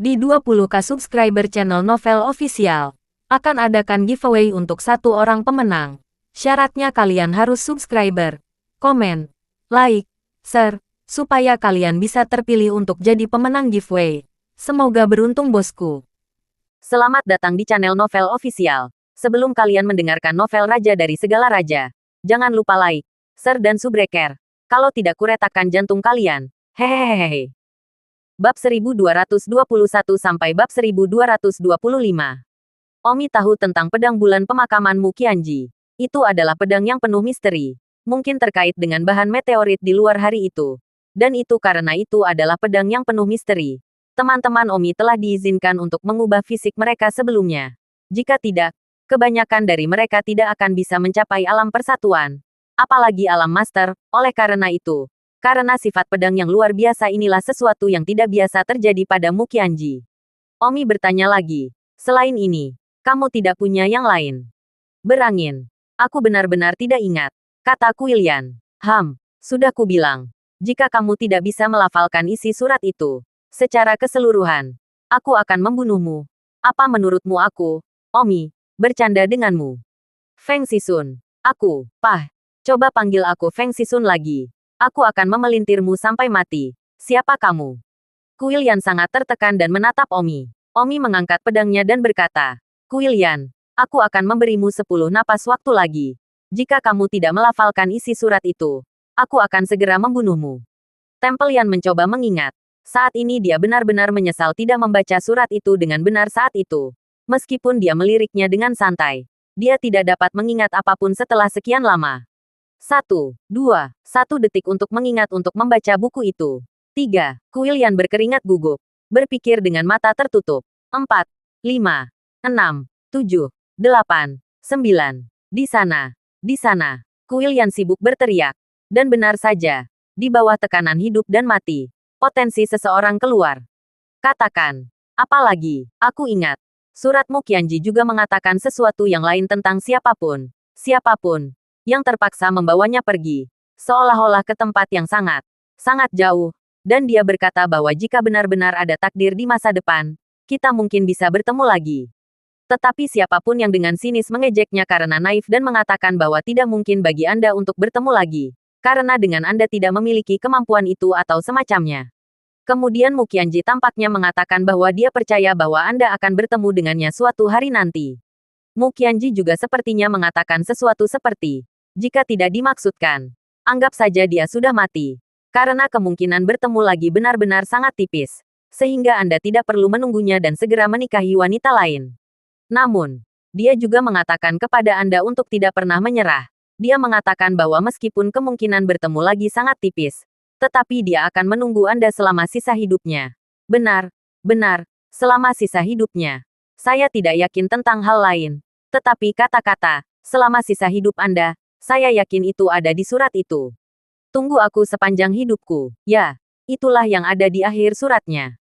Di 20k subscriber channel Novel Official, akan adakan giveaway untuk satu orang pemenang. Syaratnya kalian harus subscriber, komen, like, share, supaya kalian bisa terpilih untuk jadi pemenang giveaway. Semoga beruntung bosku. Selamat datang di channel Novel Official. Sebelum kalian mendengarkan novel Raja dari Segala Raja, jangan lupa like, share dan subscribe. Kalau tidak kuretakan jantung kalian. Hehehehe. Bab 1221 sampai bab 1225. Omi tahu tentang pedang bulan pemakaman Mu Qianji. Itu adalah pedang yang penuh misteri. Mungkin terkait dengan bahan meteorit di luar hari itu. Dan itu karena itu adalah pedang yang penuh misteri. Teman-teman Omi telah diizinkan untuk mengubah fisik mereka sebelumnya. Jika tidak, kebanyakan dari mereka tidak akan bisa mencapai alam persatuan. Apalagi alam master, oleh karena itu. Karena sifat pedang yang luar biasa inilah sesuatu yang tidak biasa terjadi pada Mu Qianji. Omi bertanya lagi. Selain ini, kamu tidak punya yang lain? Berangin. Aku benar-benar tidak ingat. Kata Kuilian. Sudah kubilang. Jika kamu tidak bisa melafalkan isi surat itu, secara keseluruhan, aku akan membunuhmu. Apa menurutmu aku, Omi, bercanda denganmu? Feng Sisun. Aku, coba panggil aku Feng Sisun lagi. Aku akan memelintirmu sampai mati. Siapa kamu? Kuilian sangat tertekan dan menatap Omi. Omi mengangkat pedangnya dan berkata, Kuilian, aku akan memberimu 10 napas waktu lagi. Jika kamu tidak melafalkan isi surat itu, aku akan segera membunuhmu. Tempelian mencoba mengingat. Saat ini dia benar-benar menyesal tidak membaca surat itu dengan benar saat itu. Meskipun dia meliriknya dengan santai, dia tidak dapat mengingat apapun setelah sekian lama. 1 detik untuk mengingat untuk membaca buku itu. 3. Kuilian berkeringat gugup. Berpikir dengan mata tertutup. 4, 5, 6, 7, 8, 9. Di sana. Kuilian sibuk berteriak. Dan benar saja, di bawah tekanan hidup dan mati, potensi seseorang keluar. Katakan. Apalagi, aku ingat. Surat Mu Qianji juga mengatakan sesuatu yang lain tentang siapapun yang terpaksa membawanya pergi, seolah-olah ke tempat yang sangat jauh, dan dia berkata bahwa jika benar-benar ada takdir di masa depan, kita mungkin bisa bertemu lagi. Tetapi siapapun yang dengan sinis mengejeknya karena naif dan mengatakan bahwa tidak mungkin bagi Anda untuk bertemu lagi, karena dengan Anda tidak memiliki kemampuan itu atau semacamnya. Kemudian Mu Qianji tampaknya mengatakan bahwa dia percaya bahwa Anda akan bertemu dengannya suatu hari nanti. Mu Qianji juga sepertinya mengatakan sesuatu seperti, jika tidak dimaksudkan, anggap saja dia sudah mati. Karena kemungkinan bertemu lagi benar-benar sangat tipis. Sehingga Anda tidak perlu menunggunya dan segera menikahi wanita lain. Namun, dia juga mengatakan kepada Anda untuk tidak pernah menyerah. Dia mengatakan bahwa meskipun kemungkinan bertemu lagi sangat tipis, tetapi dia akan menunggu Anda selama sisa hidupnya. Benar, selama sisa hidupnya. Saya tidak yakin tentang hal lain. Tetapi kata-kata, selama sisa hidup Anda, saya yakin itu ada di surat itu. Tunggu aku sepanjang hidupku. Ya, itulah yang ada di akhir suratnya.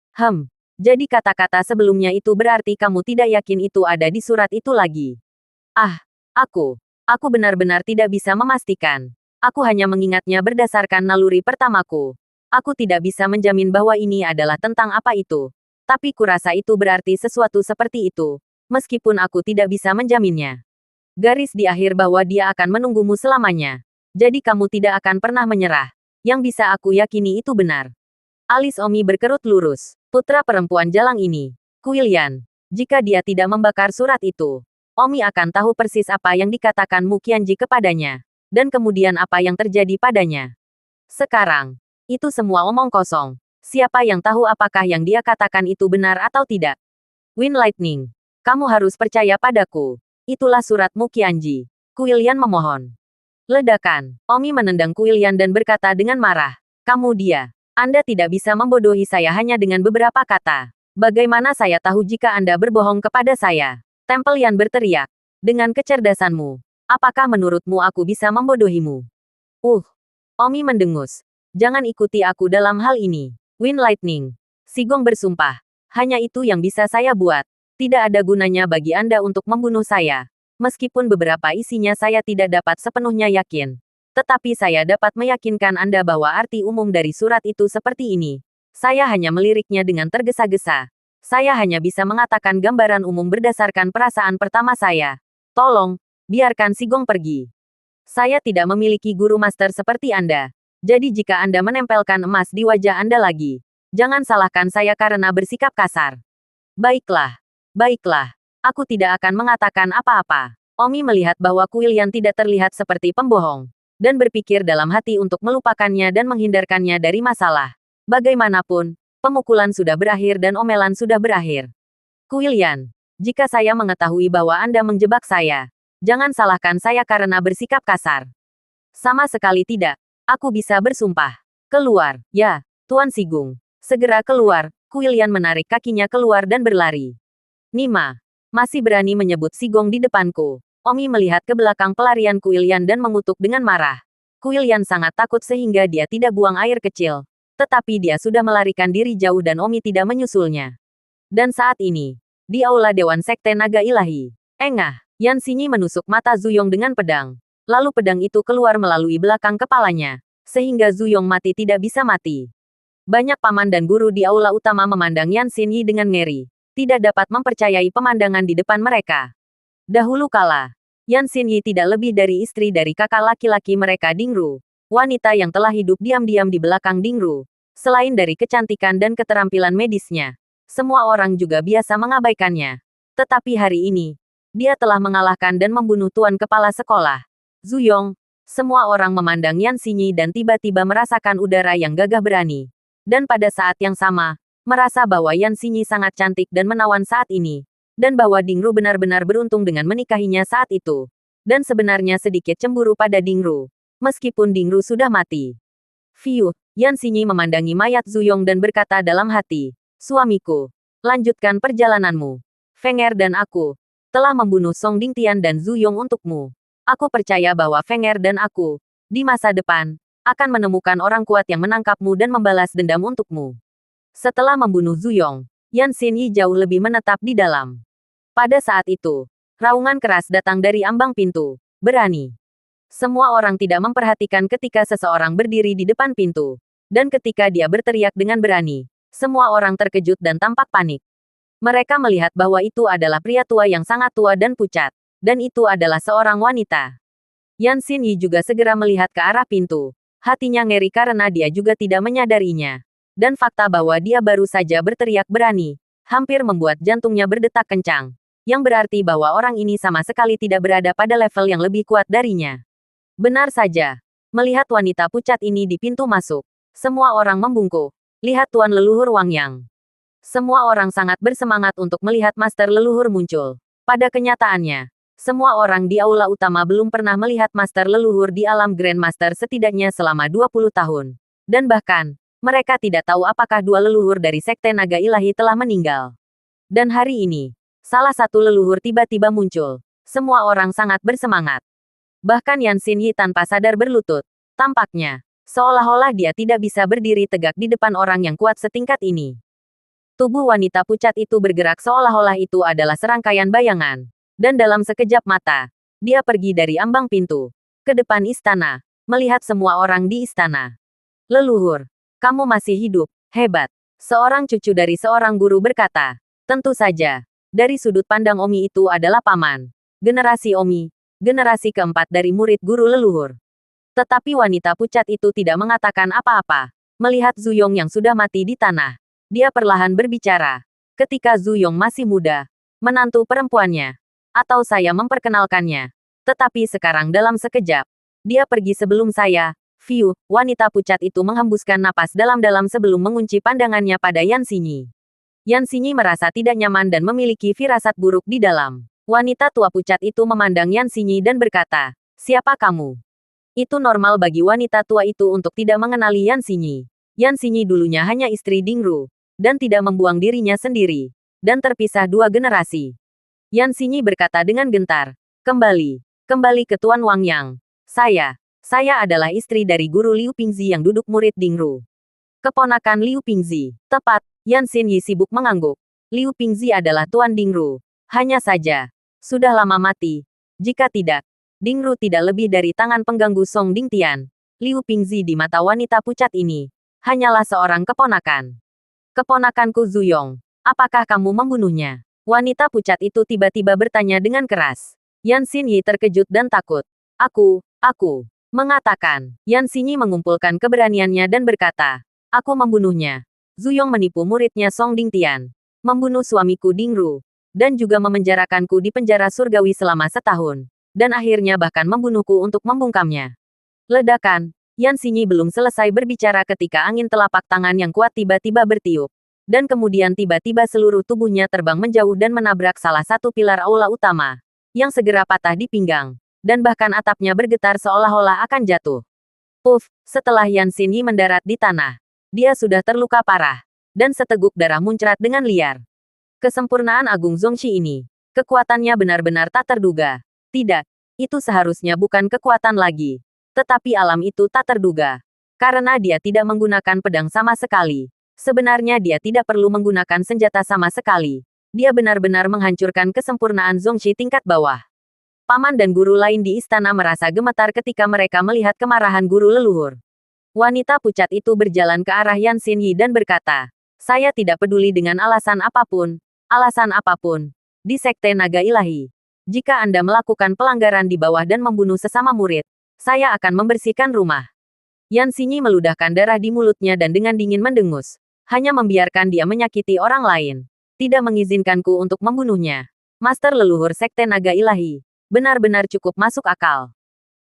Jadi kata-kata sebelumnya itu berarti kamu tidak yakin itu ada di surat itu lagi. Aku benar-benar tidak bisa memastikan. Aku hanya mengingatnya berdasarkan naluri pertamaku. Aku tidak bisa menjamin bahwa ini adalah tentang apa itu. Tapi kurasa itu berarti sesuatu seperti itu. Meskipun aku tidak bisa menjaminnya. Garis di akhir bahwa dia akan menunggumu selamanya. Jadi kamu tidak akan pernah menyerah. Yang bisa aku yakini itu benar. Alis Omi berkerut lurus. Putra perempuan jalang ini, Kuilian. Jika dia tidak membakar surat itu, Omi akan tahu persis apa yang dikatakan Mu Qianji kepadanya. Dan kemudian apa yang terjadi padanya. Sekarang, itu semua omong kosong. Siapa yang tahu apakah yang dia katakan itu benar atau tidak? Wind Lightning. Kamu harus percaya padaku. Itulah surat Mu Qianji. Kuilian memohon. Ledakan. Omi menendang Kuilian dan berkata dengan marah. Kamu dia. Anda tidak bisa membodohi saya hanya dengan beberapa kata. Bagaimana saya tahu jika Anda berbohong kepada saya? Tempelian berteriak. Dengan kecerdasanmu, apakah menurutmu aku bisa membodohimu? Omi mendengus. Jangan ikuti aku dalam hal ini. Wind Lightning. Sigong bersumpah. Hanya itu yang bisa saya buat. Tidak ada gunanya bagi Anda untuk membunuh saya. Meskipun beberapa isinya saya tidak dapat sepenuhnya yakin. Tetapi saya dapat meyakinkan Anda bahwa arti umum dari surat itu seperti ini. Saya hanya meliriknya dengan tergesa-gesa. Saya hanya bisa mengatakan gambaran umum berdasarkan perasaan pertama saya. Tolong, biarkan Sigong pergi. Saya tidak memiliki guru master seperti Anda. Jadi jika Anda menempelkan emas di wajah Anda lagi, jangan salahkan saya karena bersikap kasar. Baiklah. Baiklah. Aku tidak akan mengatakan apa-apa. Omi melihat bahwa Quillian tidak terlihat seperti pembohong. Dan berpikir dalam hati untuk melupakannya dan menghindarkannya dari masalah. Bagaimanapun, pemukulan sudah berakhir dan omelan sudah berakhir. Quillian, jika saya mengetahui bahwa Anda menjebak saya, jangan salahkan saya karena bersikap kasar. Sama sekali tidak. Aku bisa bersumpah. Keluar, ya, Tuan Sigung. Segera keluar. Quillian menarik kakinya keluar dan berlari. Nima, masih berani menyebut Sigong di depanku. Omi melihat ke belakang pelarian Quillian dan mengutuk dengan marah. Quillian sangat takut sehingga dia tidak buang air kecil. Tetapi dia sudah melarikan diri jauh dan Omi tidak menyusulnya. Dan saat ini, di aula Dewan Sekte Naga Ilahi, engah, Yan Xinyi menusuk mata Zuyong dengan pedang. Lalu pedang itu keluar melalui belakang kepalanya, sehingga Zuyong mati tidak bisa mati. Banyak paman dan guru di aula utama memandang Yan Xinyi dengan ngeri, tidak dapat mempercayai pemandangan di depan mereka. Dahulu kala, Yan Xinyi tidak lebih dari istri dari kakak laki-laki mereka Dingru, wanita yang telah hidup diam-diam di belakang Dingru. Selain dari kecantikan dan keterampilan medisnya, semua orang juga biasa mengabaikannya. Tetapi hari ini, dia telah mengalahkan dan membunuh tuan kepala sekolah, Zuyong. Semua orang memandang Yan Xinyi dan tiba-tiba merasakan udara yang gagah berani. Dan pada saat yang sama, merasa bahwa Yan Xinyi sangat cantik dan menawan saat ini. Dan bahwa Dingru benar-benar beruntung dengan menikahinya saat itu. Dan sebenarnya sedikit cemburu pada Dingru. Meskipun Dingru sudah mati. Fiu, Yan Xinyi memandangi mayat Zuyong dan berkata dalam hati, suamiku, lanjutkan perjalananmu. Feng Er dan aku telah membunuh Song Dingtian dan Zuyong untukmu. Aku percaya bahwa Feng Er dan aku, di masa depan, akan menemukan orang kuat yang menangkapmu dan membalas dendam untukmu. Setelah membunuh Zuyong, Yan Xinyi jauh lebih menetap di dalam. Pada saat itu, raungan keras datang dari ambang pintu. Berani. Semua orang tidak memperhatikan ketika seseorang berdiri di depan pintu. Dan ketika dia berteriak dengan berani, semua orang terkejut dan tampak panik. Mereka melihat bahwa itu adalah pria tua yang sangat tua dan pucat. Dan itu adalah seorang wanita. Yan Xinyi juga segera melihat ke arah pintu. Hatinya ngeri karena dia juga tidak menyadarinya. Dan fakta bahwa dia baru saja berteriak berani, hampir membuat jantungnya berdetak kencang. Yang berarti bahwa orang ini sama sekali tidak berada pada level yang lebih kuat darinya. Benar saja. Melihat wanita pucat ini di pintu masuk, semua orang membungkuk. Lihat Tuan Leluhur Wang Yang. Semua orang sangat bersemangat untuk melihat Master Leluhur muncul. Pada kenyataannya, semua orang di aula utama belum pernah melihat Master Leluhur di alam Grand Master setidaknya selama 20 tahun. Dan bahkan, mereka tidak tahu apakah dua leluhur dari Sekte Naga Ilahi telah meninggal. Dan hari ini, salah satu leluhur tiba-tiba muncul. Semua orang sangat bersemangat. Bahkan Yan Xinyi tanpa sadar berlutut. Tampaknya, seolah-olah dia tidak bisa berdiri tegak di depan orang yang kuat setingkat ini. Tubuh wanita pucat itu bergerak seolah-olah itu adalah serangkaian bayangan. Dan dalam sekejap mata, dia pergi dari ambang pintu ke depan istana, melihat semua orang di istana. Leluhur, kamu masih hidup, hebat. Seorang cucu dari seorang guru berkata, tentu saja. Dari sudut pandang Omi itu adalah paman. Generasi Omi, generasi keempat dari murid guru leluhur. Tetapi wanita pucat itu tidak mengatakan apa-apa. Melihat Zuyong yang sudah mati di tanah, dia perlahan berbicara. Ketika Zuyong masih muda, menantu perempuannya, atau saya memperkenalkannya. Tetapi sekarang dalam sekejap, dia pergi sebelum saya. Fiu, wanita pucat itu menghembuskan napas dalam-dalam sebelum mengunci pandangannya pada Yan Xinyi. Yan Xinyi merasa tidak nyaman dan memiliki firasat buruk di dalam. Wanita tua pucat itu memandang Yan Xinyi dan berkata, siapa kamu? Itu normal bagi wanita tua itu untuk tidak mengenali Yan Xinyi. Yan Xinyi dulunya hanya istri Dingru, dan tidak membuang dirinya sendiri, dan terpisah dua generasi. Yan Xinyi berkata dengan gentar, kembali ke Tuan Wang Yang. Saya adalah istri dari guru Liu Pingzi yang duduk murid Dingru. Keponakan Liu Pingzi, tepat. Yan Xinyi sibuk mengangguk. Liu Pingzi adalah Tuan Dingru. Hanya saja, sudah lama mati. Jika tidak, Dingru tidak lebih dari tangan pengganggu Song Dingtian. Liu Pingzi di mata wanita pucat ini, hanyalah seorang keponakan. Keponakanku Zuyong. Apakah kamu membunuhnya? Wanita pucat itu tiba-tiba bertanya dengan keras. Yan Xinyi terkejut dan takut. Aku, mengatakan. Yan Xinyi mengumpulkan keberaniannya dan berkata, aku membunuhnya. Zuyong menipu muridnya Song Dingtian. Membunuh suamiku Dingru. Dan juga memenjarakanku di penjara surgawi selama setahun. Dan akhirnya bahkan membunuhku untuk membungkamnya. Ledakan. Yan Xinyi belum selesai berbicara ketika angin telapak tangan yang kuat tiba-tiba bertiup. Dan kemudian tiba-tiba seluruh tubuhnya terbang menjauh dan menabrak salah satu pilar aula utama, yang segera patah di pinggang, dan bahkan atapnya bergetar seolah-olah akan jatuh. Puff, setelah Yan Xinyi mendarat di tanah, dia sudah terluka parah, dan seteguk darah muncrat dengan liar. Kesempurnaan Agung Zongxi ini, kekuatannya benar-benar tak terduga. Tidak, itu seharusnya bukan kekuatan lagi, tetapi alam itu tak terduga. Karena dia tidak menggunakan pedang sama sekali. Sebenarnya dia tidak perlu menggunakan senjata sama sekali. Dia benar-benar menghancurkan kesempurnaan Zongxi tingkat bawah. Paman dan guru lain di istana merasa gemetar ketika mereka melihat kemarahan guru leluhur. Wanita pucat itu berjalan ke arah Yan Xinyi dan berkata, saya tidak peduli dengan alasan apapun, di Sekte Naga Ilahi. Jika Anda melakukan pelanggaran di bawah dan membunuh sesama murid, saya akan membersihkan rumah. Yan Xinyi meludahkan darah di mulutnya dan dengan dingin mendengus. Hanya membiarkan dia menyakiti orang lain. Tidak mengizinkanku untuk membunuhnya. Master leluhur Sekte Naga Ilahi. Benar-benar cukup masuk akal.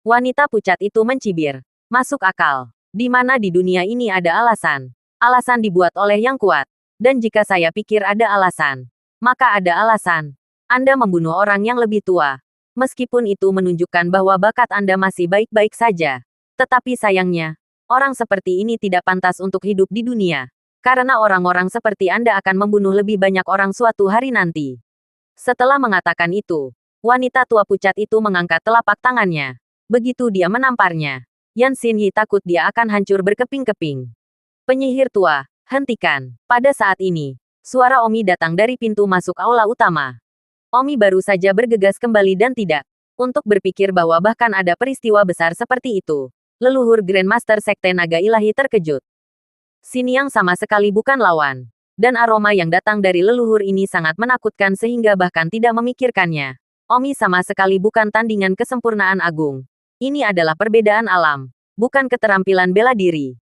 Wanita pucat itu mencibir. Masuk akal. Di mana di dunia ini ada alasan. Alasan dibuat oleh yang kuat. Dan jika saya pikir ada alasan, maka ada alasan. Anda membunuh orang yang lebih tua. Meskipun itu menunjukkan bahwa bakat Anda masih baik-baik saja. Tetapi sayangnya, orang seperti ini tidak pantas untuk hidup di dunia. Karena orang-orang seperti Anda akan membunuh lebih banyak orang suatu hari nanti. Setelah mengatakan itu, wanita tua pucat itu mengangkat telapak tangannya. Begitu dia menamparnya, Yan Xinyi takut dia akan hancur berkeping-keping. Penyihir tua, hentikan. Pada saat ini, suara Omi datang dari pintu masuk aula utama. Omi baru saja bergegas kembali dan tidak untuk berpikir bahwa bahkan ada peristiwa besar seperti itu. Leluhur Grandmaster Sekte Naga Ilahi terkejut. Xinjiang sama sekali bukan lawan. Dan aroma yang datang dari leluhur ini sangat menakutkan sehingga bahkan tidak memikirkannya. Omi sama sekali bukan tandingan kesempurnaan agung. Ini adalah perbedaan alam, bukan keterampilan bela diri.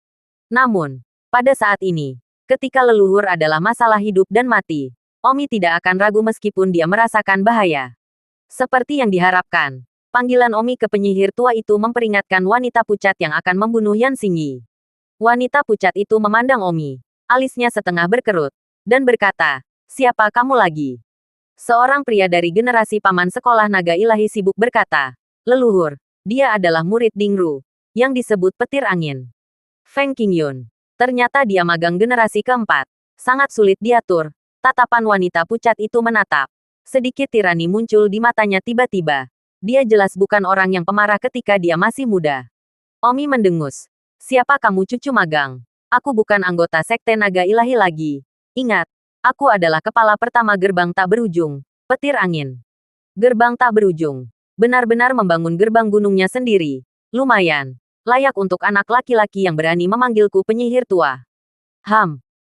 Namun, pada saat ini, ketika leluhur adalah masalah hidup dan mati, Omi tidak akan ragu meskipun dia merasakan bahaya. Seperti yang diharapkan, panggilan Omi ke penyihir tua itu memperingatkan wanita pucat yang akan membunuh Yan Xinyi. Wanita pucat itu memandang Omi. Alisnya setengah berkerut. Dan berkata, siapa kamu lagi? Seorang pria dari generasi paman sekolah naga ilahi sibuk berkata, leluhur, dia adalah murid Dingru, yang disebut petir angin. Feng Qingyun. Ternyata dia magang generasi keempat. Sangat sulit diatur. Tatapan wanita pucat itu menatap. Sedikit tirani muncul di matanya tiba-tiba. Dia jelas bukan orang yang pemarah ketika dia masih muda. Omi mendengus. Siapa kamu cucu magang? Aku bukan anggota Sekte Naga Ilahi lagi. Ingat, aku adalah kepala pertama gerbang tak berujung, petir angin. Gerbang tak berujung. Benar-benar membangun gerbang gunungnya sendiri. Lumayan. Layak untuk anak laki-laki yang berani memanggilku penyihir tua.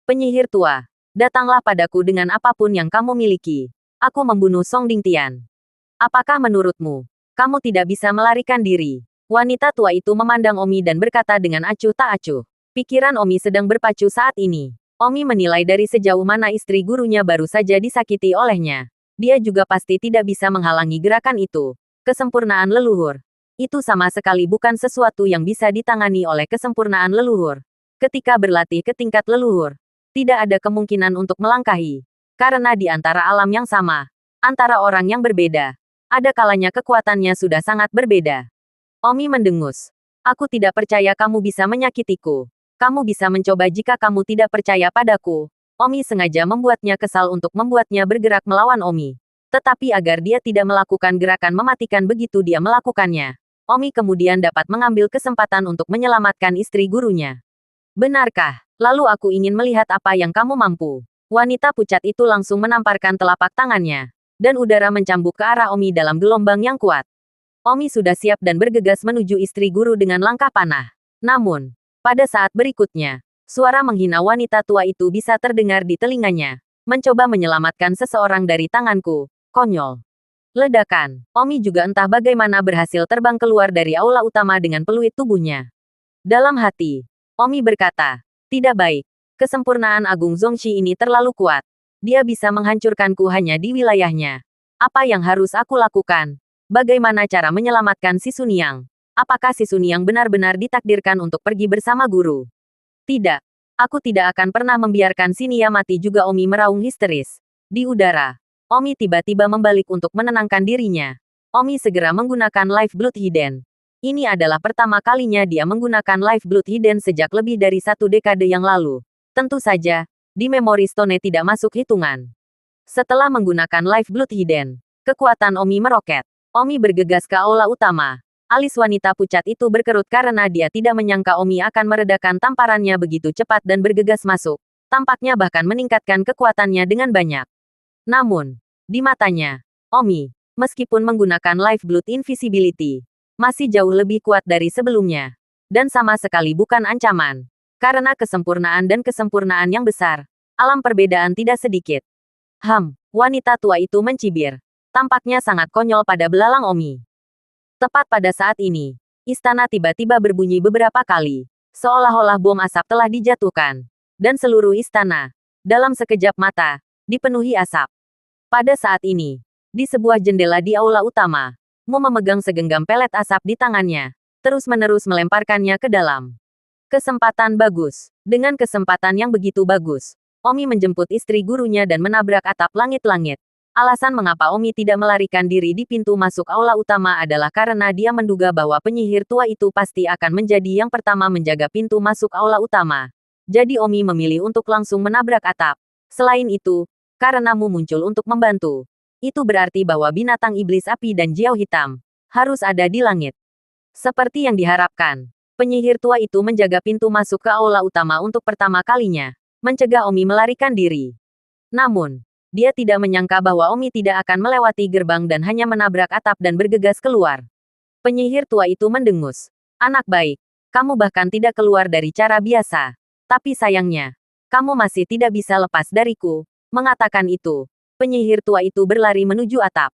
Penyihir tua. Datanglah padaku dengan apapun yang kamu miliki. Aku membunuh Song Dingtian. Apakah menurutmu, kamu tidak bisa melarikan diri? Wanita tua itu memandang Omi dan berkata dengan acuh tak acuh. Pikiran Omi sedang berpacu saat ini. Omi menilai dari sejauh mana istri gurunya baru saja disakiti olehnya. Dia juga pasti tidak bisa menghalangi gerakan itu. Kesempurnaan leluhur. Itu sama sekali bukan sesuatu yang bisa ditangani oleh kesempurnaan leluhur. Ketika berlatih ke tingkat leluhur, tidak ada kemungkinan untuk melangkahi. Karena di antara alam yang sama, antara orang yang berbeda, ada kalanya kekuatannya sudah sangat berbeda. Omi mendengus. Aku tidak percaya kamu bisa menyakitiku. Kamu bisa mencoba jika kamu tidak percaya padaku. Omi sengaja membuatnya kesal untuk membuatnya bergerak melawan Omi. Tetapi agar dia tidak melakukan gerakan mematikan begitu dia melakukannya. Omi kemudian dapat mengambil kesempatan untuk menyelamatkan istri gurunya. Benarkah? Lalu aku ingin melihat apa yang kamu mampu. Wanita pucat itu langsung menamparkan telapak tangannya. Dan udara mencambuk ke arah Omi dalam gelombang yang kuat. Omi sudah siap dan bergegas menuju istri guru dengan langkah panah. Namun, pada saat berikutnya, suara menghina wanita tua itu bisa terdengar di telinganya. Mencoba menyelamatkan seseorang dari tanganku. Konyol. Ledakan. Omi juga entah bagaimana berhasil terbang keluar dari aula utama dengan peluit tubuhnya. Dalam hati, Omi berkata, tidak baik. Kesempurnaan Agung Zongxi ini terlalu kuat. Dia bisa menghancurkanku hanya di wilayahnya. Apa yang harus aku lakukan? Bagaimana cara menyelamatkan si Suniang? Apakah si Suniang benar-benar ditakdirkan untuk pergi bersama guru? Tidak. Aku tidak akan pernah membiarkan si Nia mati juga. Omi meraung histeris. Di udara, Omi tiba-tiba membalik untuk menenangkan dirinya. Omi segera menggunakan Life Blood Hidden. Ini adalah pertama kalinya dia menggunakan Life Blood Hidden sejak lebih dari 1 dekade yang lalu. Tentu saja, di Memory Stone tidak masuk hitungan. Setelah menggunakan Life Blood Hidden, kekuatan Omi meroket. Omi bergegas ke aula utama. Alis wanita pucat itu berkerut karena dia tidak menyangka Omi akan meredakan tamparannya begitu cepat dan bergegas masuk. Tampaknya bahkan meningkatkan kekuatannya dengan banyak. Namun, di matanya, Omi, meskipun menggunakan Life Blood Invisibility, masih jauh lebih kuat dari sebelumnya. Dan sama sekali bukan ancaman. Karena kesempurnaan dan kesempurnaan yang besar, alam perbedaan tidak sedikit. Wanita tua itu mencibir. Tampaknya sangat konyol pada belalang Omi. Tepat pada saat ini, istana tiba-tiba berbunyi beberapa kali. Seolah-olah bom asap telah dijatuhkan. Dan seluruh istana, dalam sekejap mata, dipenuhi asap. Pada saat ini, di sebuah jendela di aula utama, Mu memegang segenggam pelet asap di tangannya, terus-menerus melemparkannya ke dalam. Kesempatan bagus. Dengan kesempatan yang begitu bagus, Omi menjemput istri gurunya dan menabrak atap langit-langit. Alasan mengapa Omi tidak melarikan diri di pintu masuk aula utama adalah karena dia menduga bahwa penyihir tua itu pasti akan menjadi yang pertama menjaga pintu masuk aula utama. Jadi Omi memilih untuk langsung menabrak atap. Selain itu, karena Mu muncul untuk membantu, itu berarti bahwa binatang iblis api dan Jiao hitam harus ada di langit. Seperti yang diharapkan, penyihir tua itu menjaga pintu masuk ke aula utama untuk pertama kalinya, mencegah Omi melarikan diri. Namun, dia tidak menyangka bahwa Omi tidak akan melewati gerbang dan hanya menabrak atap dan bergegas keluar. Penyihir tua itu mendengus. Anak baik, kamu bahkan tidak keluar dari cara biasa. Tapi sayangnya, kamu masih tidak bisa lepas dariku. Mengatakan itu, penyihir tua itu berlari menuju atap.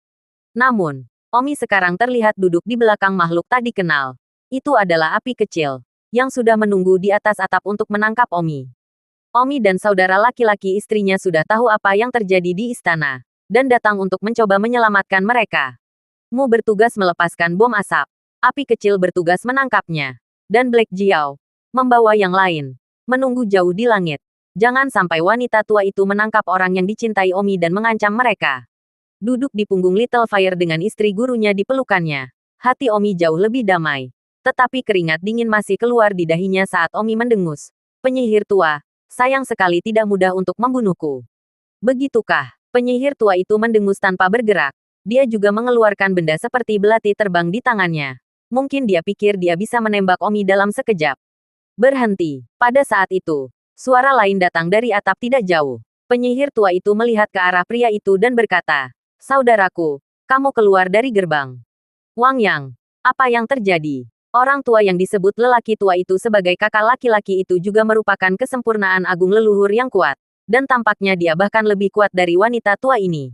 Namun, Omi sekarang terlihat duduk di belakang makhluk tak dikenal. Itu adalah api kecil, yang sudah menunggu di atas atap untuk menangkap Omi. Omi dan saudara laki-laki istrinya sudah tahu apa yang terjadi di istana, dan datang untuk mencoba menyelamatkan mereka. Mu bertugas melepaskan bom asap, api kecil bertugas menangkapnya, dan Black Jiao membawa yang lain, menunggu jauh di langit. Jangan sampai wanita tua itu menangkap orang yang dicintai Omi dan mengancam mereka. Duduk di punggung Little Fire dengan istri gurunya di pelukannya, hati Omi jauh lebih damai. Tetapi keringat dingin masih keluar di dahinya saat Omi mendengus. Penyihir tua, sayang sekali tidak mudah untuk membunuhku. Begitukah? Penyihir tua itu mendengus tanpa bergerak. Dia juga mengeluarkan benda seperti belati terbang di tangannya. Mungkin dia pikir dia bisa menembak Omi dalam sekejap. Berhenti. Pada saat itu, suara lain datang dari atap tidak jauh. Penyihir tua itu melihat ke arah pria itu dan berkata, "Saudaraku, kamu keluar dari gerbang." Wang Yang, apa yang terjadi? Orang tua yang disebut lelaki tua itu sebagai kakak laki-laki itu juga merupakan kesempurnaan agung leluhur yang kuat. Dan tampaknya dia bahkan lebih kuat dari wanita tua ini.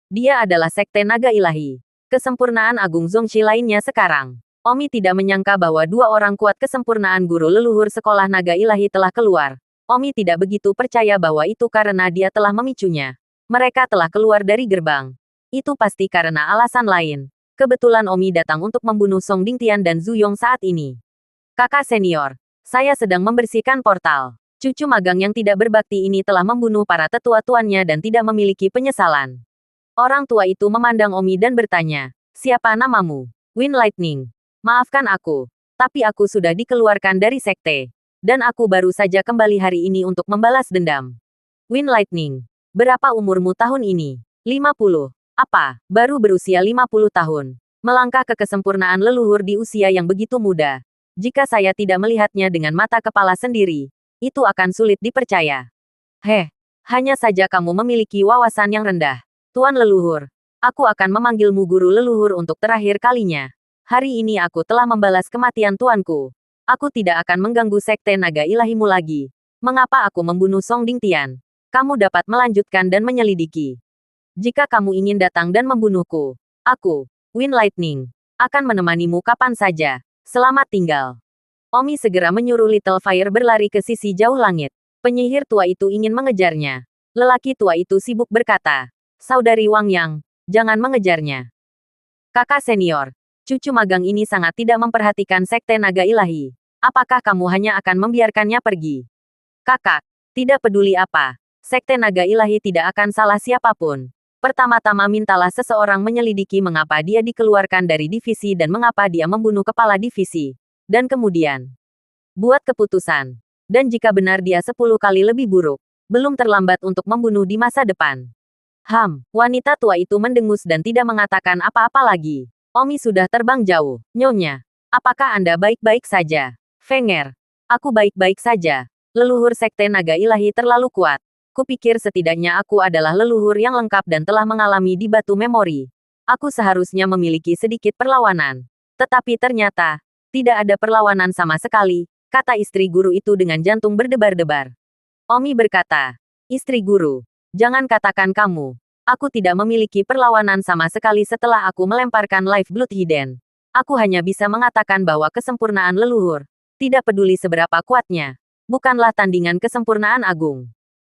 Dia adalah sekte naga ilahi. Kesempurnaan agung Zongxi lainnya sekarang. Omi tidak menyangka bahwa dua orang kuat kesempurnaan guru leluhur sekolah naga ilahi telah keluar. Omi tidak begitu percaya bahwa itu karena dia telah memicunya. Mereka telah keluar dari gerbang. Itu pasti karena alasan lain. Kebetulan Omi datang untuk membunuh Song Dingtian dan Zhu Yong saat ini. Kakak senior, saya sedang membersihkan portal. Cucu magang yang tidak berbakti ini telah membunuh para tetua tuannya dan tidak memiliki penyesalan. Orang tua itu memandang Omi dan bertanya, "Siapa namamu?" "Wind Lightning." "Maafkan aku, tapi aku sudah dikeluarkan dari sekte. Dan aku baru saja kembali hari ini untuk membalas dendam." "Wind Lightning, berapa umurmu tahun ini?" 50. "Apa, baru berusia 50 tahun? Melangkah ke kesempurnaan leluhur di usia yang begitu muda. Jika saya tidak melihatnya dengan mata kepala sendiri, itu akan sulit dipercaya." Hanya saja kamu memiliki wawasan yang rendah. Tuan leluhur, aku akan memanggilmu guru leluhur untuk terakhir kalinya. Hari ini aku telah membalas kematian tuanku. Aku tidak akan mengganggu sekte naga ilahimu lagi. Mengapa aku membunuh Song Dingtian? kamu dapat melanjutkan dan menyelidiki. Jika kamu ingin datang dan membunuhku, aku, Wind Lightning, akan menemanimu kapan saja. Selamat tinggal. Omi segera menyuruh Little Fire berlari ke sisi jauh langit. Penyihir tua itu ingin mengejarnya. Lelaki tua itu sibuk berkata, "Saudari Wang Yang, jangan mengejarnya. Kakak senior, cucu magang ini sangat tidak memperhatikan Sekte Naga Ilahi. Apakah kamu hanya akan membiarkannya pergi?" "Kakak, tidak peduli apa. Sekte Naga Ilahi tidak akan salah siapapun. Pertama-tama mintalah seseorang menyelidiki mengapa dia dikeluarkan dari divisi dan mengapa dia membunuh kepala divisi. Dan kemudian, buat keputusan. Dan jika benar dia 10 kali lebih buruk, belum terlambat untuk membunuh di masa depan." Wanita tua itu mendengus dan tidak mengatakan apa-apa lagi. "Omi sudah terbang jauh, Nyonya. Apakah Anda baik-baik saja?" "Fenger, aku baik-baik saja. Leluhur Sekte Naga Ilahi terlalu kuat. Kupikir setidaknya aku adalah leluhur yang lengkap dan telah mengalami di batu memori. Aku seharusnya memiliki sedikit perlawanan. Tetapi ternyata, tidak ada perlawanan sama sekali," kata istri guru itu dengan jantung berdebar-debar. Omi berkata, "Istri guru, jangan katakan kamu. Aku tidak memiliki perlawanan sama sekali setelah aku melemparkan Life Blood Hidden. Aku hanya bisa mengatakan bahwa kesempurnaan leluhur, tidak peduli seberapa kuatnya, bukanlah tandingan kesempurnaan agung.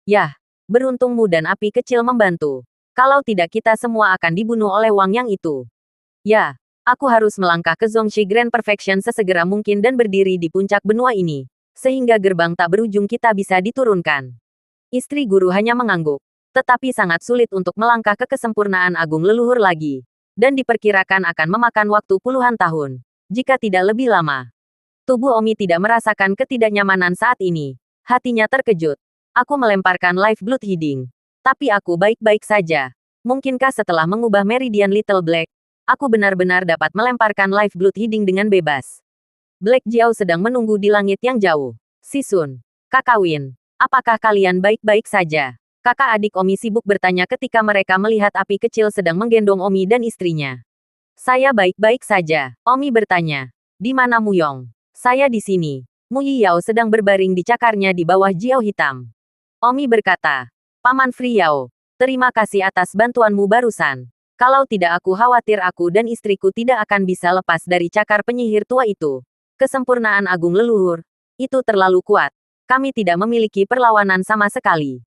Yah, beruntungmu dan api kecil membantu. Kalau tidak kita semua akan dibunuh oleh Wang Yang itu. Ya, aku harus melangkah ke Zhongxi Grand Perfection sesegera mungkin dan berdiri di puncak benua ini, sehingga gerbang tak berujung kita bisa diturunkan." Istri guru hanya mengangguk. Tetapi sangat sulit untuk melangkah ke kesempurnaan agung leluhur lagi. Dan diperkirakan akan memakan waktu puluhan tahun, jika tidak lebih lama. Tubuh Omi tidak merasakan ketidaknyamanan saat ini. Hatinya terkejut. "Aku melemparkan Life Blood Hiding. Tapi aku baik-baik saja. Mungkinkah setelah mengubah Meridian Little Black, aku benar-benar dapat melemparkan Life Blood Hiding dengan bebas?" Black Jiao sedang menunggu di langit yang jauh. "Sisun, Kakak Win, apakah kalian baik-baik saja?" Kakak adik Omi sibuk bertanya ketika mereka melihat api kecil sedang menggendong Omi dan istrinya. "Saya baik-baik saja," Omi bertanya. "Di mana Muyong?" "Saya di sini." Mu Yao sedang berbaring di cakarnya di bawah Jiao hitam. Omi berkata, "Paman Friao, terima kasih atas bantuanmu barusan. Kalau tidak aku khawatir aku dan istriku tidak akan bisa lepas dari cakar penyihir tua itu. Kesempurnaan agung leluhur, itu terlalu kuat. Kami tidak memiliki perlawanan sama sekali."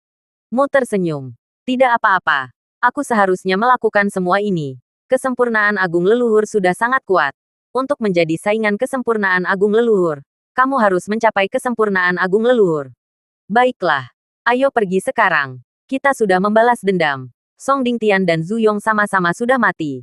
Mu tersenyum. "Tidak apa-apa. Aku seharusnya melakukan semua ini. Kesempurnaan agung leluhur sudah sangat kuat. Untuk menjadi saingan kesempurnaan agung leluhur, kamu harus mencapai kesempurnaan agung leluhur. Baiklah. Ayo pergi sekarang. Kita sudah membalas dendam. Song Dingtian dan Zhu Yong sama-sama sudah mati."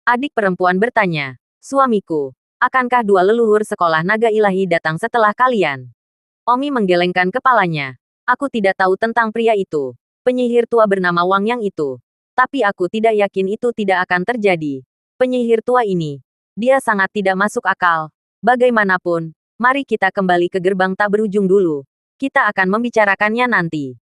Adik perempuan bertanya, "Suamiku, akankah dua leluhur sekolah naga ilahi datang setelah kalian?" Omi menggelengkan kepalanya. "Aku tidak tahu tentang pria itu. Penyihir tua bernama Wang Yang itu. Tapi aku tidak yakin itu tidak akan terjadi. Penyihir tua ini, dia sangat tidak masuk akal. Bagaimanapun, mari kita kembali ke gerbang tak berujung dulu. Kita akan membicarakannya nanti.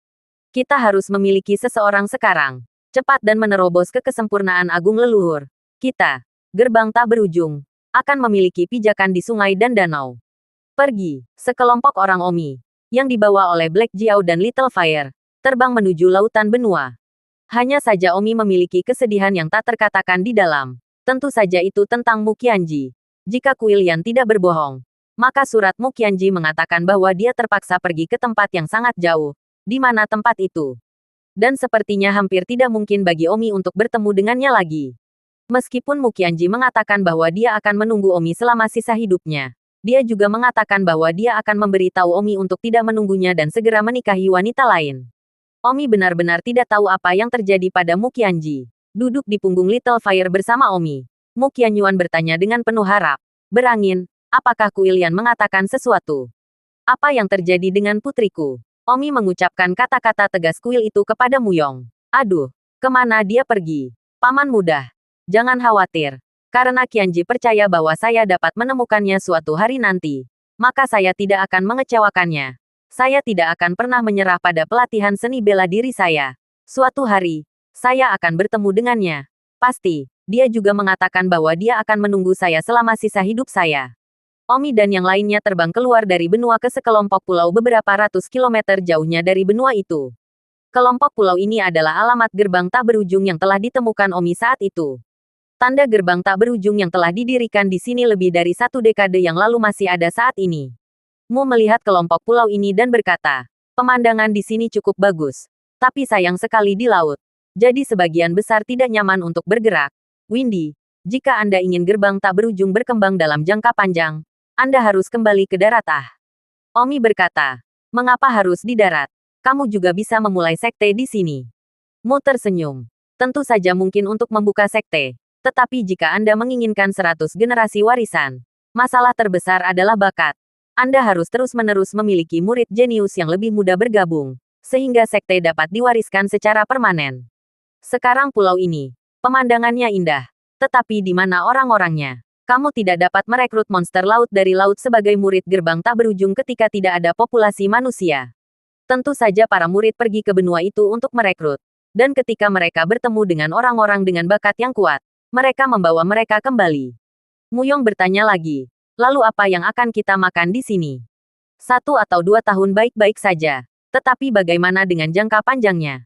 Kita harus memiliki seseorang sekarang. Cepat dan menerobos ke kesempurnaan agung leluhur. Kita, gerbang tak berujung, akan memiliki pijakan di sungai dan danau." Pergi, sekelompok orang Omi, yang dibawa oleh Black Jiao dan Little Fire, terbang menuju lautan benua. Hanya saja Omi memiliki kesedihan yang tak terkatakan di dalam. Tentu saja itu tentang Mu Qianji. Jika Kuilian tidak berbohong, maka surat Mu Qianji mengatakan bahwa dia terpaksa pergi ke tempat yang sangat jauh. Di mana tempat itu? Dan sepertinya hampir tidak mungkin bagi Omi untuk bertemu dengannya lagi. Meskipun Mu Qianji mengatakan bahwa dia akan menunggu Omi selama sisa hidupnya, dia juga mengatakan bahwa dia akan memberitahu Omi untuk tidak menunggunya dan segera menikahi wanita lain. Omi benar-benar tidak tahu apa yang terjadi pada Mu Qianji. Duduk di punggung Little Fire bersama Omi, Mu Qianyuan bertanya dengan penuh harap. "Berangin, apakah Kuilian mengatakan sesuatu? Apa yang terjadi dengan putriku?" Omi mengucapkan kata-kata tegas kuil itu kepada Muyong. "Aduh, kemana dia pergi? Paman mudah. Jangan khawatir. Karena Qianji percaya bahwa saya dapat menemukannya suatu hari nanti, maka saya tidak akan mengecewakannya. Saya tidak akan pernah menyerah pada pelatihan seni bela diri saya. Suatu hari, saya akan bertemu dengannya. Pasti, dia juga mengatakan bahwa dia akan menunggu saya selama sisa hidup saya." Omi dan yang lainnya terbang keluar dari benua ke sekelompok pulau beberapa ratus kilometer jauhnya dari benua itu. Kelompok pulau ini adalah alamat gerbang tak berujung yang telah ditemukan Omi saat itu. Tanda gerbang tak berujung yang telah didirikan di sini lebih dari 1 dekade yang lalu masih ada saat ini. Mu melihat kelompok pulau ini dan berkata, pemandangan di sini cukup bagus. Tapi sayang sekali di laut. Jadi sebagian besar tidak nyaman untuk bergerak. Windy, jika Anda ingin gerbang tak berujung berkembang dalam jangka panjang, Anda harus kembali ke darat. Omi berkata, mengapa harus di darat? Kamu juga bisa memulai sekte di sini. Mu tersenyum. Tentu saja mungkin untuk membuka sekte. Tetapi jika Anda menginginkan 100 generasi warisan, masalah terbesar adalah bakat. Anda harus terus-menerus memiliki murid jenius yang lebih muda bergabung, sehingga sekte dapat diwariskan secara permanen. Sekarang pulau ini, pemandangannya indah. Tetapi di mana orang-orangnya? Kamu tidak dapat merekrut monster laut dari laut sebagai murid gerbang tak berujung ketika tidak ada populasi manusia. Tentu saja para murid pergi ke benua itu untuk merekrut. Dan ketika mereka bertemu dengan orang-orang dengan bakat yang kuat, mereka membawa mereka kembali. Muyong bertanya lagi, lalu apa yang akan kita makan di sini? 1 atau 2 tahun baik-baik saja. Tetapi bagaimana dengan jangka panjangnya?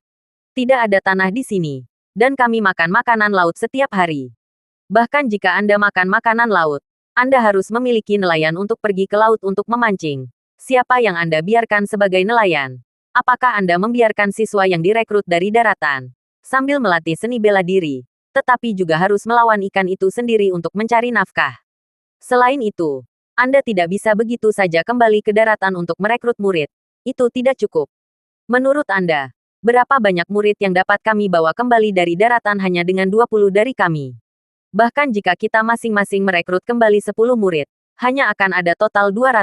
Tidak ada tanah di sini. Dan kami makan makanan laut setiap hari. Bahkan jika Anda makan makanan laut, Anda harus memiliki nelayan untuk pergi ke laut untuk memancing. Siapa yang Anda biarkan sebagai nelayan? Apakah Anda membiarkan siswa yang direkrut dari daratan, sambil melatih seni bela diri, tetapi juga harus melawan ikan itu sendiri untuk mencari nafkah? Selain itu, Anda tidak bisa begitu saja kembali ke daratan untuk merekrut murid. Itu tidak cukup. Menurut Anda, berapa banyak murid yang dapat kami bawa kembali dari daratan hanya dengan 20 dari kami? Bahkan jika kita masing-masing merekrut kembali 10 murid, hanya akan ada total 200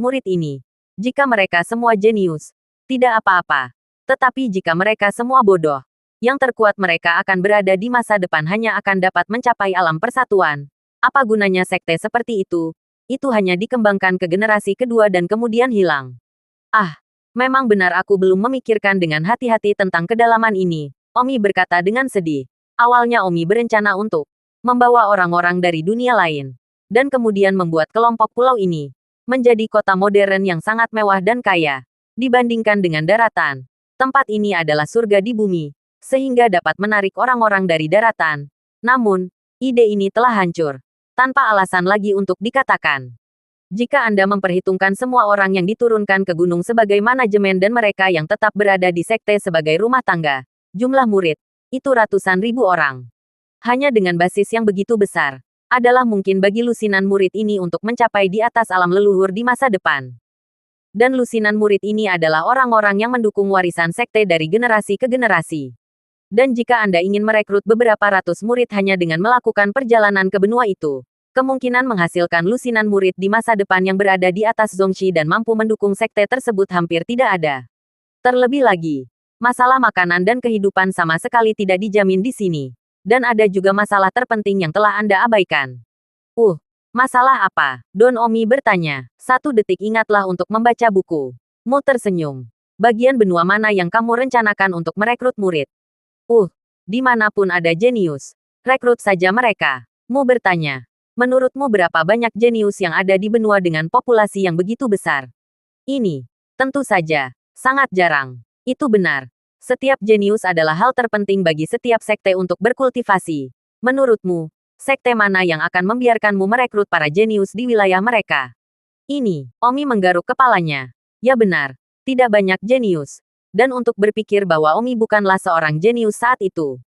murid ini. Jika mereka semua jenius, tidak apa-apa. Tetapi jika mereka semua bodoh, yang terkuat mereka akan berada di masa depan hanya akan dapat mencapai alam persatuan. Apa gunanya sekte seperti itu? Itu hanya dikembangkan ke generasi kedua dan kemudian hilang. Memang benar aku belum memikirkan dengan hati-hati tentang kedalaman ini, Omi berkata dengan sedih. Awalnya Omi berencana untuk membawa orang-orang dari dunia lain, dan kemudian membuat kelompok pulau ini menjadi kota modern yang sangat mewah dan kaya. Dibandingkan dengan daratan, tempat ini adalah surga di bumi, sehingga dapat menarik orang-orang dari daratan. Namun, ide ini telah hancur, tanpa alasan lagi untuk dikatakan. Jika Anda memperhitungkan semua orang yang diturunkan ke gunung sebagai manajemen dan mereka yang tetap berada di sekte sebagai rumah tangga, jumlah murid, itu ratusan ribu orang. Hanya dengan basis yang begitu besar, adalah mungkin bagi lusinan murid ini untuk mencapai di atas alam leluhur di masa depan. Dan lusinan murid ini adalah orang-orang yang mendukung warisan sekte dari generasi ke generasi. Dan jika Anda ingin merekrut beberapa ratus murid hanya dengan melakukan perjalanan ke benua itu, kemungkinan menghasilkan lusinan murid di masa depan yang berada di atas Zongxi dan mampu mendukung sekte tersebut hampir tidak ada. Terlebih lagi, masalah makanan dan kehidupan sama sekali tidak dijamin di sini. Dan ada juga masalah terpenting yang telah Anda abaikan. Masalah apa? Don Omi bertanya. 1 detik ingatlah untuk membaca buku. Mu tersenyum. Bagian benua mana yang kamu rencanakan untuk merekrut murid? Dimanapun ada jenius, rekrut saja mereka. Mu bertanya. Menurutmu berapa banyak jenius yang ada di benua dengan populasi yang begitu besar? Ini, tentu saja, sangat jarang. Itu benar. Setiap jenius adalah hal terpenting bagi setiap sekte untuk berkultivasi. Menurutmu, sekte mana yang akan membiarkanmu merekrut para jenius di wilayah mereka? Ini, Omi menggaruk kepalanya. Ya benar, tidak banyak jenius. Dan untuk berpikir bahwa Omi bukanlah seorang jenius saat itu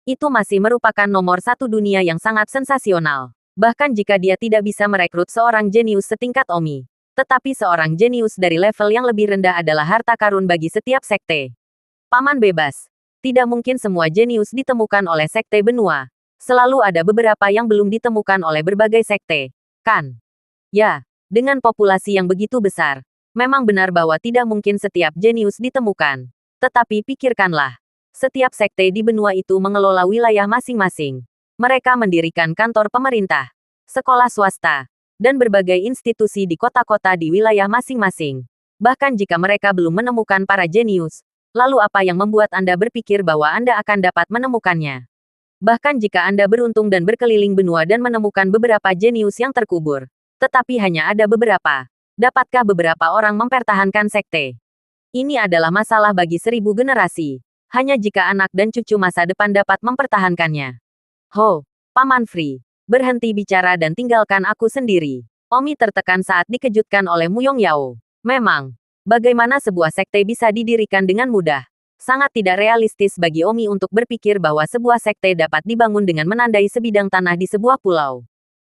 masih merupakan nomor 1 dunia yang sangat sensasional. Bahkan jika dia tidak bisa merekrut seorang jenius setingkat Omi. Tetapi seorang jenius dari level yang lebih rendah adalah harta karun bagi setiap sekte. Paman bebas. Tidak mungkin semua jenius ditemukan oleh sekte benua. Selalu ada beberapa yang belum ditemukan oleh berbagai sekte. Kan? Ya, dengan populasi yang begitu besar, memang benar bahwa tidak mungkin setiap jenius ditemukan. Tetapi pikirkanlah, setiap sekte di benua itu mengelola wilayah masing-masing. Mereka mendirikan kantor pemerintah, sekolah swasta, dan berbagai institusi di kota-kota di wilayah masing-masing. Bahkan jika mereka belum menemukan para jenius, lalu apa yang membuat Anda berpikir bahwa Anda akan dapat menemukannya? Bahkan jika Anda beruntung dan berkeliling benua dan menemukan beberapa jenius yang terkubur, tetapi hanya ada beberapa, dapatkah beberapa orang mempertahankan sekte? Ini adalah masalah bagi 1000 generasi. Hanya jika anak dan cucu masa depan dapat mempertahankannya. Ho, Paman Fri. Berhenti bicara dan tinggalkan aku sendiri. Omi tertekan saat dikejutkan oleh Muyong Yao. Memang, bagaimana sebuah sekte bisa didirikan dengan mudah? Sangat tidak realistis bagi Omi untuk berpikir bahwa sebuah sekte dapat dibangun dengan menandai sebidang tanah di sebuah pulau.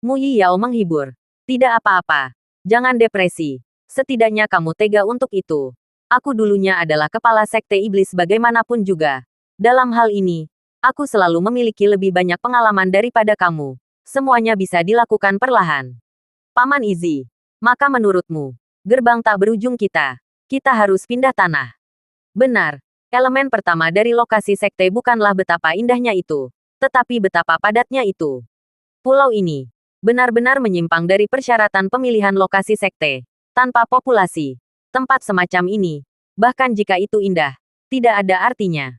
Mu Yao menghibur. Tidak apa-apa. Jangan depresi. Setidaknya kamu tega untuk itu. Aku dulunya adalah kepala sekte iblis bagaimanapun juga. Dalam hal ini, aku selalu memiliki lebih banyak pengalaman daripada kamu. Semuanya bisa dilakukan perlahan. Paman Izzy. Maka menurutmu, gerbang tak berujung kita harus pindah tanah. Benar. Elemen pertama dari lokasi sekte bukanlah betapa indahnya itu, tetapi betapa padatnya itu. Pulau ini benar-benar menyimpang dari persyaratan pemilihan lokasi sekte. Tanpa populasi, tempat semacam ini, bahkan jika itu indah, tidak ada artinya.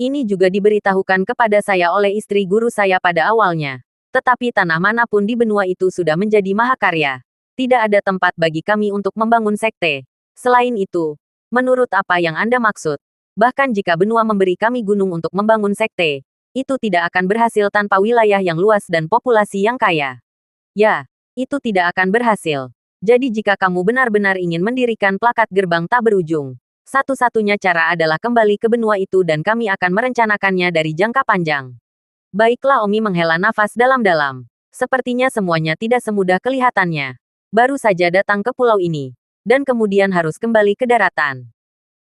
Ini juga diberitahukan kepada saya oleh istri guru saya pada awalnya. Tetapi tanah manapun di benua itu sudah menjadi mahakarya. Tidak ada tempat bagi kami untuk membangun sekte. Selain itu, menurut apa yang Anda maksud, bahkan jika benua memberi kami gunung untuk membangun sekte, itu tidak akan berhasil tanpa wilayah yang luas dan populasi yang kaya. Ya, itu tidak akan berhasil. Jadi jika kamu benar-benar ingin mendirikan plakat gerbang tak berujung, satu-satunya cara adalah kembali ke benua itu dan kami akan merencanakannya dari jangka panjang. Baiklah, Omi menghela nafas dalam-dalam. Sepertinya semuanya tidak semudah kelihatannya. Baru saja datang ke pulau ini, dan kemudian harus kembali ke daratan.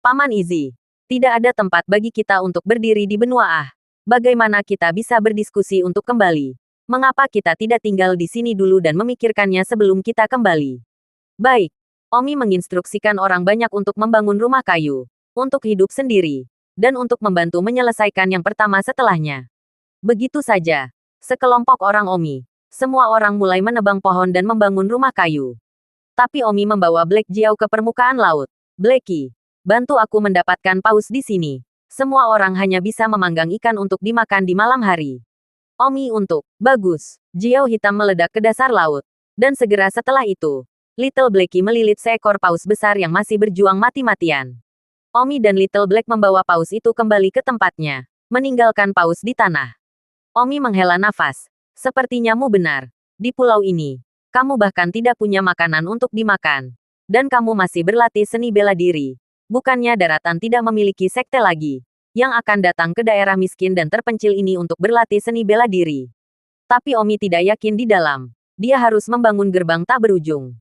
Paman Izzy. Tidak ada tempat bagi kita untuk berdiri di benua Ah. Bagaimana kita bisa berdiskusi untuk kembali? Mengapa kita tidak tinggal di sini dulu dan memikirkannya sebelum kita kembali? Baik. Omi menginstruksikan orang banyak untuk membangun rumah kayu, untuk hidup sendiri, dan untuk membantu menyelesaikan yang pertama setelahnya. Begitu saja. Sekelompok orang Omi. Semua orang mulai menebang pohon dan membangun rumah kayu. Tapi Omi membawa Black Jiao ke permukaan laut. Blacky. Bantu aku mendapatkan paus di sini. Semua orang hanya bisa memanggang ikan untuk dimakan di malam hari. Omi untuk. Bagus. Jiao hitam meledak ke dasar laut. Dan segera setelah itu, Little Blacky melilit seekor paus besar yang masih berjuang mati-matian. Omi dan Little Black membawa paus itu kembali ke tempatnya, meninggalkan paus di tanah. Omi menghela nafas. Sepertinyamu benar. Di pulau ini, kamu bahkan tidak punya makanan untuk dimakan. Dan kamu masih berlatih seni bela diri. Bukannya daratan tidak memiliki sekte lagi, yang akan datang ke daerah miskin dan terpencil ini untuk berlatih seni bela diri. Tapi Omi tidak yakin di dalam. Dia harus membangun gerbang tak berujung.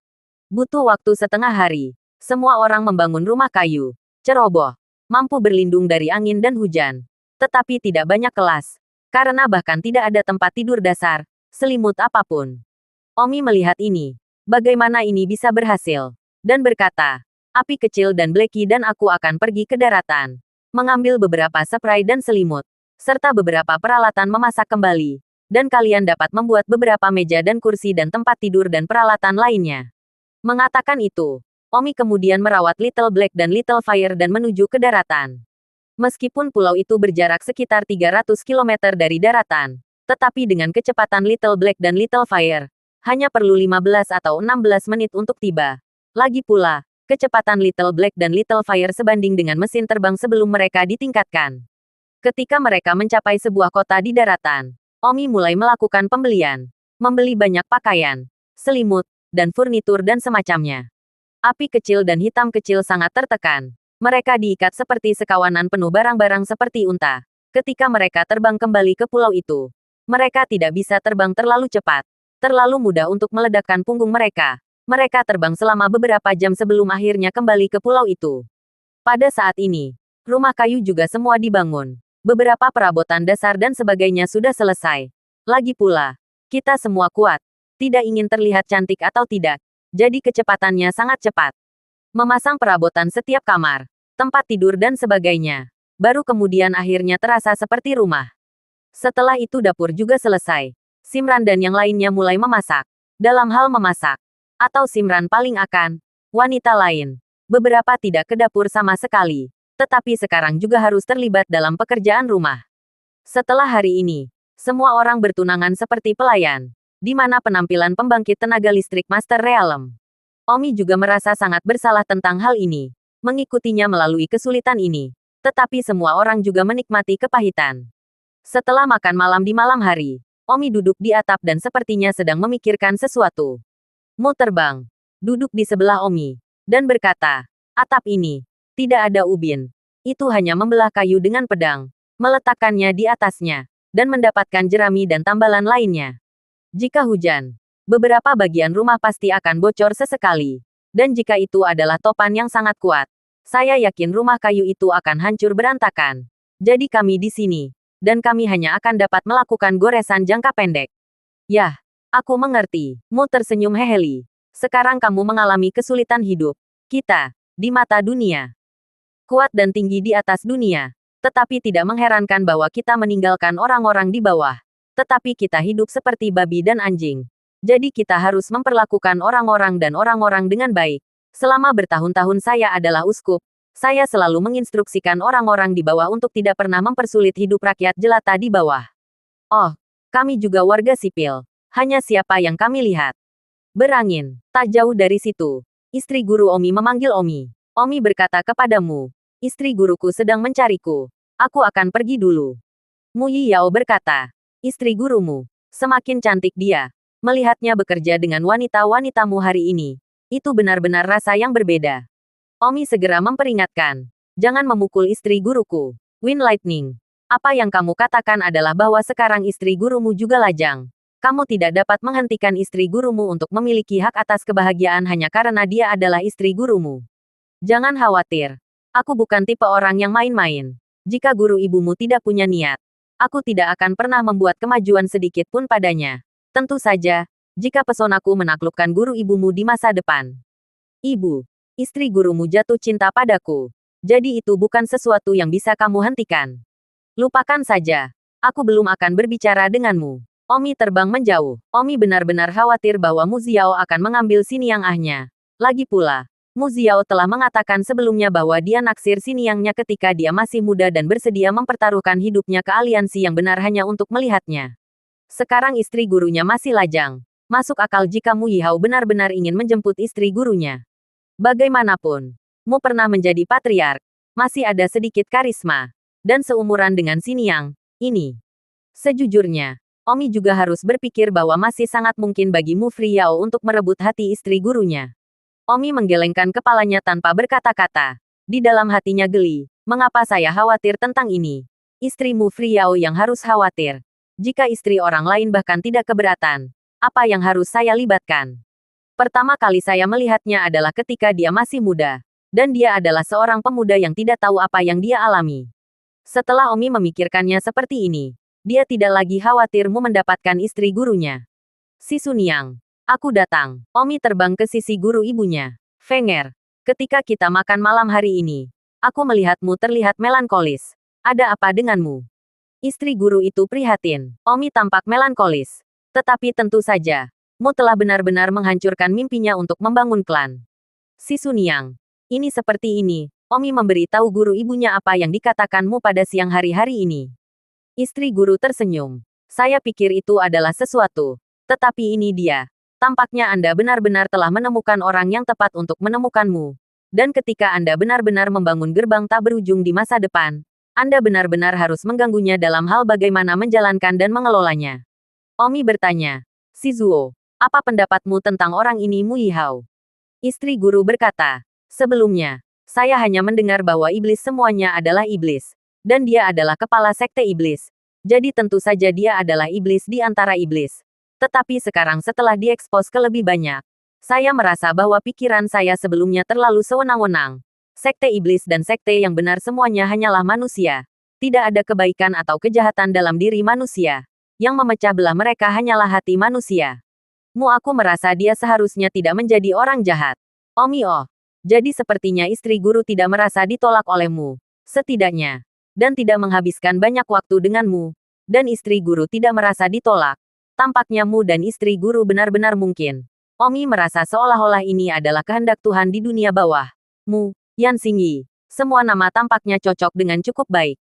Butuh waktu setengah hari. Semua orang membangun rumah kayu, ceroboh, mampu berlindung dari angin dan hujan. Tetapi tidak banyak kelas. Karena bahkan tidak ada tempat tidur dasar, selimut apapun. Omi melihat ini. Bagaimana ini bisa berhasil? Dan berkata, api kecil dan Blacky dan aku akan pergi ke daratan. Mengambil beberapa spray dan selimut. Serta beberapa peralatan memasak kembali. Dan kalian dapat membuat beberapa meja dan kursi dan tempat tidur dan peralatan lainnya. Mengatakan itu, Omi kemudian merawat Little Black dan Little Fire dan menuju ke daratan. Meskipun pulau itu berjarak sekitar 300 km dari daratan, tetapi dengan kecepatan Little Black dan Little Fire, hanya perlu 15 atau 16 menit untuk tiba. Lagi pula, kecepatan Little Black dan Little Fire sebanding dengan mesin terbang sebelum mereka ditingkatkan. Ketika mereka mencapai sebuah kota di daratan, Omi mulai melakukan pembelian. Membeli banyak pakaian, selimut, dan furnitur dan semacamnya. Api kecil dan hitam kecil sangat tertekan. Mereka diikat seperti sekawanan penuh barang-barang seperti unta. Ketika mereka terbang kembali ke pulau itu, mereka tidak bisa terbang terlalu cepat. Terlalu mudah untuk meledakkan punggung mereka. Mereka terbang selama beberapa jam sebelum akhirnya kembali ke pulau itu. Pada saat ini, rumah kayu juga semua dibangun. Beberapa perabotan dasar dan sebagainya sudah selesai. Lagi pula, kita semua kuat. Tidak ingin terlihat cantik atau tidak. Jadi kecepatannya sangat cepat. Memasang perabotan setiap kamar, tempat tidur dan sebagainya. Baru kemudian akhirnya terasa seperti rumah. Setelah itu dapur juga selesai. Simran dan yang lainnya mulai memasak. Dalam hal memasak, atau Simran paling akan, wanita lain. Beberapa tidak ke dapur sama sekali. Tetapi sekarang juga harus terlibat dalam pekerjaan rumah. Setelah hari ini, semua orang bertunangan seperti pelayan. Di mana penampilan pembangkit tenaga listrik Master Realem. Omi juga merasa sangat bersalah tentang hal ini. mengikutinya melalui kesulitan ini. Tetapi semua orang juga menikmati kepahitan. Setelah makan malam di malam hari, Omi duduk di atap dan sepertinya sedang memikirkan sesuatu. Mu terbang, duduk di sebelah Omi, dan berkata, atap ini, tidak ada ubin. Itu hanya membelah kayu dengan pedang, meletakkannya di atasnya, dan mendapatkan jerami dan tambalan lainnya. Jika hujan, beberapa bagian rumah pasti akan bocor sesekali. Dan jika itu adalah topan yang sangat kuat, saya yakin rumah kayu itu akan hancur berantakan. Jadi kami di sini, dan kami hanya akan dapat melakukan goresan jangka pendek. Yah, aku mengerti. Mu tersenyum heheli. Sekarang kamu mengalami kesulitan hidup. Kita, di mata dunia, kuat dan tinggi di atas dunia. Tetapi tidak mengherankan bahwa kita meninggalkan orang-orang di bawah. Tetapi kita hidup seperti babi dan anjing. Jadi kita harus memperlakukan orang-orang dan orang-orang dengan baik. Selama bertahun-tahun saya adalah uskup. Saya selalu menginstruksikan orang-orang di bawah untuk tidak pernah mempersulit hidup rakyat jelata di bawah. Oh, kami juga warga sipil. Hanya siapa yang kami lihat. Berangin. Tak jauh dari situ, istri guru Omi memanggil Omi. Omi berkata kepadamu, istri guruku sedang mencariku. Aku akan pergi dulu. Mu Yiyao berkata, istri gurumu, semakin cantik dia. Melihatnya bekerja dengan wanita-wanitamu hari ini, itu benar-benar rasa yang berbeda. Omi segera memperingatkan, jangan memukul istri guruku. Wind Lightning, apa yang kamu katakan adalah bahwa sekarang istri gurumu juga lajang. Kamu tidak dapat menghentikan istri gurumu untuk memiliki hak atas kebahagiaan hanya karena dia adalah istri gurumu. Jangan khawatir, aku bukan tipe orang yang main-main. Jika guru ibumu tidak punya niat, aku tidak akan pernah membuat kemajuan sedikit pun padanya. Tentu saja, jika pesonaku menaklukkan guru ibumu di masa depan. Ibu, istri gurumu jatuh cinta padaku. Jadi itu bukan sesuatu yang bisa kamu hentikan. Lupakan saja. Aku belum akan berbicara denganmu. Omi terbang menjauh. Omi benar-benar khawatir bahwa Mu Xiao akan mengambil Xiniang ahnya. Lagi pula, Mu Xiao telah mengatakan sebelumnya bahwa dia naksir Xiniangnya ketika dia masih muda dan bersedia mempertaruhkan hidupnya ke aliansi yang benar hanya untuk melihatnya. Sekarang istri gurunya masih lajang. Masuk akal jika Mu Yihao benar-benar ingin menjemput istri gurunya. Bagaimanapun, Mu pernah menjadi patriark. Masih ada sedikit karisma. Dan seumuran dengan Xiniang, ini. Sejujurnya, Omi juga harus berpikir bahwa masih sangat mungkin bagi Mu Friyao untuk merebut hati istri gurunya. Omi menggelengkan kepalanya tanpa berkata-kata. Di dalam hatinya geli. Mengapa saya khawatir tentang ini? Istri Mu Friyao yang harus khawatir. Jika istri orang lain bahkan tidak keberatan, apa yang harus saya libatkan? Pertama kali saya melihatnya adalah ketika dia masih muda. Dan dia adalah seorang pemuda yang tidak tahu apa yang dia alami. Setelah Omi memikirkannya seperti ini, dia tidak lagi khawatir Mu mendapatkan istri gurunya. Si Sunyang, aku datang. Omi terbang ke sisi guru ibunya. Fenger, ketika kita makan malam hari ini, aku melihatmu terlihat melankolis. Ada apa denganmu? Istri guru itu prihatin. Omi tampak melankolis. Tetapi tentu saja, Mu telah benar-benar menghancurkan mimpinya untuk membangun klan. Si Sunyang, ini seperti ini. Omi memberi tahu guru ibunya apa yang dikatakan Mu pada siang hari-hari ini. Istri guru tersenyum. Saya pikir itu adalah sesuatu. Tetapi ini dia. Tampaknya Anda benar-benar telah menemukan orang yang tepat untuk menemukanmu. Dan ketika Anda benar-benar membangun gerbang tak berujung di masa depan, Anda benar-benar harus mengganggunya dalam hal bagaimana menjalankan dan mengelolanya. Omi bertanya, Si Zuo, apa pendapatmu tentang orang ini Mu Yihao? Istri guru berkata, sebelumnya, saya hanya mendengar bahwa iblis semuanya adalah iblis. Dan dia adalah kepala sekte iblis. Jadi tentu saja dia adalah iblis di antara iblis. Tetapi sekarang setelah diekspos ke lebih banyak, saya merasa bahwa pikiran saya sebelumnya terlalu sewenang-wenang. Sekte iblis dan sekte yang benar semuanya hanyalah manusia. Tidak ada kebaikan atau kejahatan dalam diri manusia. Yang memecah belah mereka hanyalah hati manusia. Mu aku merasa dia seharusnya tidak menjadi orang jahat. Omi oh. Jadi sepertinya istri guru tidak merasa ditolak olehmu. Setidaknya. Dan tidak menghabiskan banyak waktu denganmu. Dan istri guru tidak merasa ditolak. Tampaknya Mu dan istri guru benar-benar mungkin. Omi merasa seolah-olah ini adalah kehendak Tuhan di dunia bawah. Mu, Yan Xingyi. Semua nama tampaknya cocok dengan cukup baik.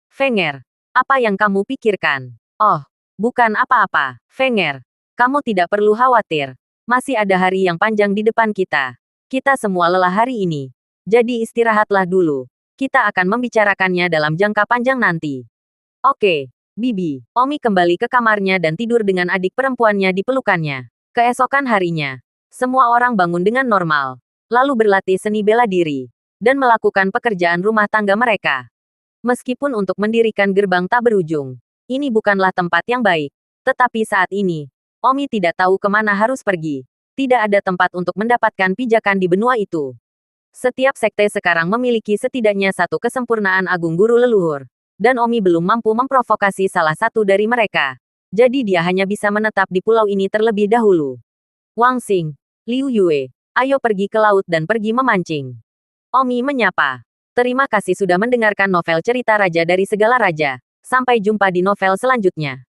Fenger, apa yang kamu pikirkan? Oh, bukan apa-apa. Fenger, kamu tidak perlu khawatir. Masih ada hari yang panjang di depan kita. Kita semua lelah hari ini. Jadi istirahatlah dulu. Kita akan membicarakannya dalam jangka panjang nanti. Oke, Bibi. Omi kembali ke kamarnya dan tidur dengan adik perempuannya di pelukannya. Keesokan harinya, semua orang bangun dengan normal, lalu berlatih seni bela diri, dan melakukan pekerjaan rumah tangga mereka. Meskipun untuk mendirikan gerbang tak berujung, ini bukanlah tempat yang baik. Tetapi saat ini, Omi tidak tahu kemana harus pergi. Tidak ada tempat untuk mendapatkan pijakan di benua itu. Setiap sekte sekarang memiliki setidaknya satu kesempurnaan agung guru leluhur. Dan Omi belum mampu memprovokasi salah satu dari mereka. Jadi dia hanya bisa menetap di pulau ini terlebih dahulu. Wang Xing, Liu Yue, ayo pergi ke laut dan pergi memancing. Omi menyapa. Terima kasih sudah mendengarkan novel cerita Raja dari Segala Raja. Sampai jumpa di novel selanjutnya.